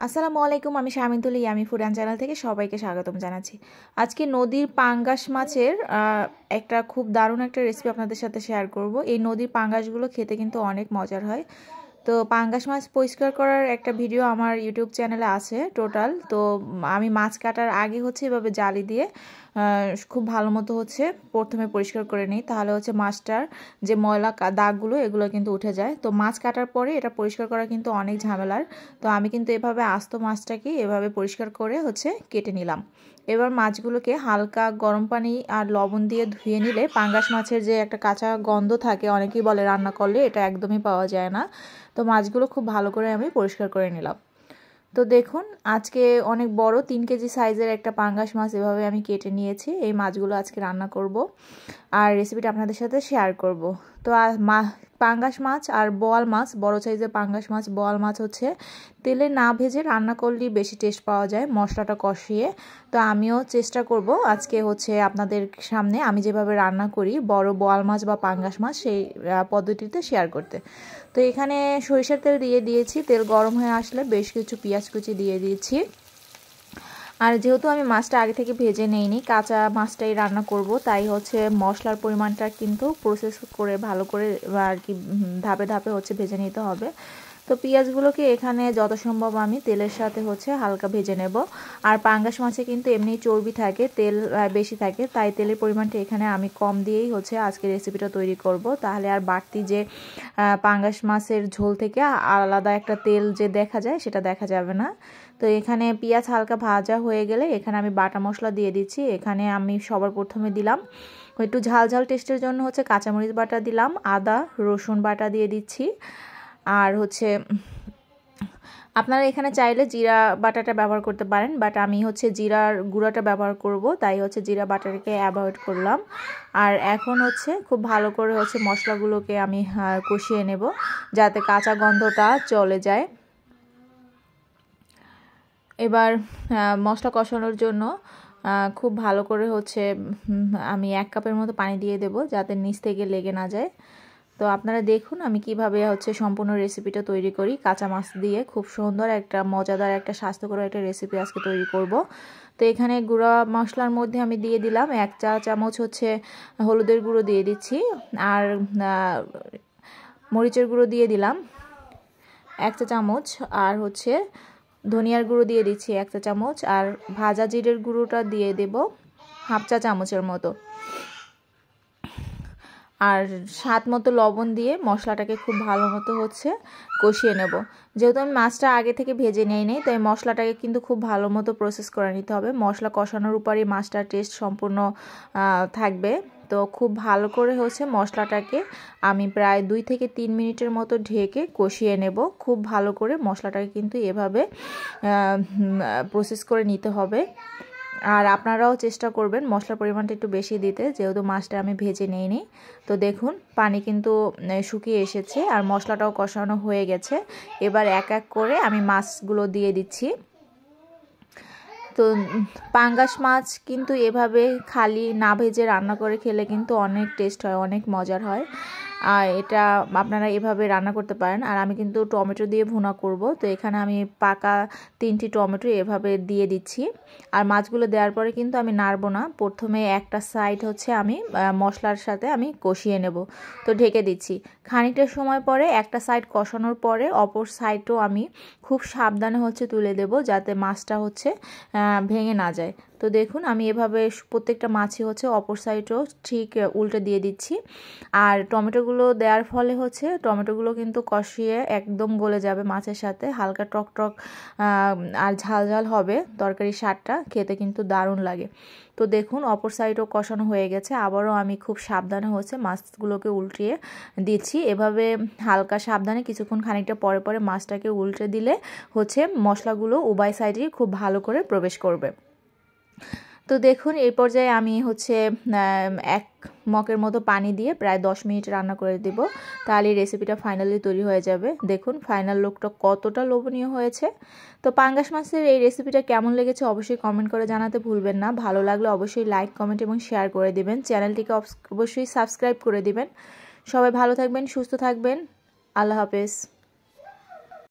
আসসালামু আলাইকুম, আমি শামিনতুল ইয়ামি ফুড অ্যান্ড চ্যানেল থেকে সবাইকে স্বাগতম জানাচ্ছি। আজকে নদীর পাঙ্গাস মাছের একটা খুব দারুণ একটা রেসিপি আপনাদের সাথে শেয়ার করব। এই নদীর পাঙ্গাসগুলো খেতে কিন্তু অনেক মজার হয়। তো পাঙ্গাস মাছ পরিষ্কার করার একটা ভিডিও আমার ইউটিউব চ্যানেলে আছে টোটাল। তো আমি মাছ কাটার আগে এভাবে জালি দিয়ে খুব ভালো মতো প্রথমে পরিষ্কার করে নিই, তাহলে মাছটার যে ময়লা দাগগুলো এগুলো কিন্তু উঠে যায়। তো মাছ কাটার পরে এটা পরিষ্কার করা কিন্তু অনেক ঝামেলার। তো আমি কিন্তু এভাবে আস্ত মাছটাকে এভাবে পরিষ্কার করে কেটে নিলাম। এবার মাছগুলোকে হালকা গরম পানি আর লবণ দিয়ে ধুয়ে নিলে পাঙ্গাস মাছের যে একটা কাঁচা গন্ধ থাকে, অনেকেই বলে রান্না করলে, এটা একদমই পাওয়া যায় না। তো মাছগুলো খুব ভালো করে আমি পরিষ্কার করে নিলাম। তো দেখুন, আজকে অনেক বড় 3 কেজি সাইজের একটা পাঙ্গাস মাছ এভাবে আমি কেটে নিয়েছি। এই মাছগুলো আজকে রান্না করব আর রেসিপিটা আপনাদের সাথে শেয়ার করব। তো পাঙ্গাস মাছ আর বোয়াল মাছ, বড় সাইজের পাঙ্গাস মাছ বোয়াল মাছ তেলে না ভেজে রান্না করলেই বেশি টেস্ট পাওয়া যায় মশলাটা কষিয়ে। তো আমিও চেষ্টা করব আজকে আপনাদের সামনে আমি যেভাবে রান্না করি বড় বোয়াল মাছ বা পাঙ্গাস মাছ সেই পদ্ধতিতে শেয়ার করতে। তো এখানে সরিষার তেল দিয়ে দিয়েছি। তেল গরম হয়ে আসলে বেশ কিছু পেঁয়াজ কুচি দিয়ে দিয়েছি। আর যেহেতু আমি মাছটা আগে থেকে ভেজে নেইনি, কাঁচা মাছটাই রান্না করব, তাই মশলার পরিমাণটা কিন্তু প্রসেস করে ভালো করে আর কি ধাপে ধাপে ভেজে নিতে হবে। তো পেঁয়াজগুলোকে এখানে যত সম্ভব আমি তেলের সাথে হালকা ভেজে নেব। আর পাঙ্গাস মাছে কিন্তু এমনি চর্বি থাকে, তেল বেশি থাকে, তাই তেলের পরিমাণটা এখানে আমি কম দিয়েই আজকে রেসিপিটা তৈরি করব। তাহলে আর বাড়তি যে পাঙ্গাস মাছের ঝোল থেকে আলাদা একটা তেল যে দেখা যায় সেটা দেখা যাবে না। তো এখানে পেঁয়াজ হালকা ভাজা হয়ে গেলে এখানে আমি বাটা মশলা দিয়ে দিচ্ছি। এখানে আমি সবার প্রথমে দিলাম একটু ঝাল ঝাল টেস্টের জন্য কাঁচামরিচ বাটা দিলাম, আদা রসুন বাটা দিয়ে দিচ্ছি। আর আপনারা এখানে চাইলে জিরা বাটাটা ব্যবহার করতে পারেন, বাট আমি জিরার গুঁড়াটা ব্যবহার করব, তাই জিরা বাটাটাকে অ্যাভয়েড করলাম। আর এখন খুব ভালো করে মশলাগুলোকে আমি কষিয়ে নেব যাতে কাঁচা গন্ধটা চলে যায়। এবার মশলা কষানোর জন্য খুব ভালো করে আমি 1 কাপের মতো পানি দিয়ে দেব যাতে নিচ থেকে লেগে না যায়। তো আপনারা দেখুন আমি কিভাবে সম্পূর্ণ রেসিপিটা তৈরি করি। কাঁচা মাছ দিয়ে খুব সুন্দর একটা মজাদার একটা স্বাস্থ্যকর একটা রেসিপি আজকে তৈরি করব। তো এখানে গুঁড়া মশলার মধ্যে আমি দিয়ে দিলাম 1 চা চামচ হলুদের গুঁড়ো দিয়ে দিচ্ছি, আর মরিচের গুঁড়ো দিয়ে দিলাম 1 চা চামচ, আর ধনিয়ার গুঁড়ো দিয়ে দিচ্ছি 1 চা চামচ, আর ভাজা জিরের গুঁড়োটা দিয়ে দেব 1/2 চা চামচের মতো। আর স্বাদ মতো লবণ দিয়ে মশলাটাকে খুব ভালো মতো কষিয়ে নেব। যেহেতু আমি মাছটা আগে থেকে ভেজে নেই, তাই মশলাটাকে কিন্তু খুব ভালো মতো প্রসেস করে নিতে হবে। মশলা কষানোর উপরই মাছটার টেস্ট সম্পূর্ণ থাকবে। তো খুব ভালো করে মশলাটাকে আমি প্রায় 2 থেকে 3 মিনিটের মতো ঢেকে কষিয়ে নেব। খুব ভালো করে মশলাটাকে কিন্তু এভাবে প্রসেস করে নিতে হবে। আর আপনারাও চেষ্টা করবেন মশলার পরিমাণটা একটু বেশি দিতে, যেহেতু মাছটা আমি ভেজে নেইনি। তো দেখুন পানি কিন্তু শুকিয়ে এসেছে আর মশলাটাও কষানো হয়ে গেছে। এবার এক এক করে আমি মাছগুলো দিয়ে দিচ্ছি। তো পাঙ্গাস মাছ কিন্তু এভাবে খালি না ভেজে রান্না করে খেলে কিন্তু অনেক টেস্ট হয়, অনেক মজার হয়। আর এটা আপনারা এভাবে রান্না করতে পারেন। আর আমি কিন্তু টমেটো দিয়ে ভুনা করব, তো এখানে আমি পাকা 3টি টমেটো এভাবে দিয়ে দিচ্ছি। আর মাছগুলো দেওয়ার পরে কিন্তু আমি নাড়বো না, প্রথমে একটা সাইড আমি মশলার সাথে আমি কষিয়ে নেব। তো ঢেকে দিচ্ছি। খানিকটা সময় পরে একটা সাইড কষানোর পরে অপর সাইডও আমি খুব সাবধানে তুলে দেব যাতে মাছটা ভেঙে না যায়। তো দেখুন আমি এভাবে প্রত্যেকটা মাছই অপর সাইডও ঠিক উল্টে দিয়ে দিচ্ছি। আর টমেটোগুলো দেওয়ার ফলে টমেটোগুলো কিন্তু কষিয়ে একদম গলে যাবে মাছের সাথে, হালকা টক টক আর ঝাল ঝাল হবে, তরকারির স্বাদটা খেতে কিন্তু দারুণ লাগে। তো দেখুন অপর সাইডও কষানো হয়ে গেছে, আবারও আমি খুব সাবধানে মাছগুলোকে উল্টিয়ে দিচ্ছি। এভাবে হালকা সাবধানে কিছুক্ষণ খানিকটা পরে পরে মাছটাকে উল্টে দিলে মশলাগুলো উভয় সাইডেই খুব ভালো করে প্রবেশ করবে। তো দেখুন এই পর্যায়ে আমি 1 মগের মতো পানি দিয়ে প্রায় 10 মিনিট রান্না করে দেব, তাহলে রেসিপিটা ফাইনালি তৈরি হয়ে যাবে। দেখুন ফাইনাল লুকটা কতটা লোভনীয় হয়েছে। তো পাঙ্গাস মাছের এই রেসিপিটা কেমন লেগেছে অবশ্যই কমেন্ট করে জানাতে ভুলবেন না। ভালো লাগলে অবশ্যই লাইক কমেন্ট এবং শেয়ার করে দিবেন। চ্যানেলটিকে অবশ্যই সাবস্ক্রাইব করে দিবেন। সবাই ভালো থাকবেন, সুস্থ থাকবেন। আল্লাহ হাফেজ।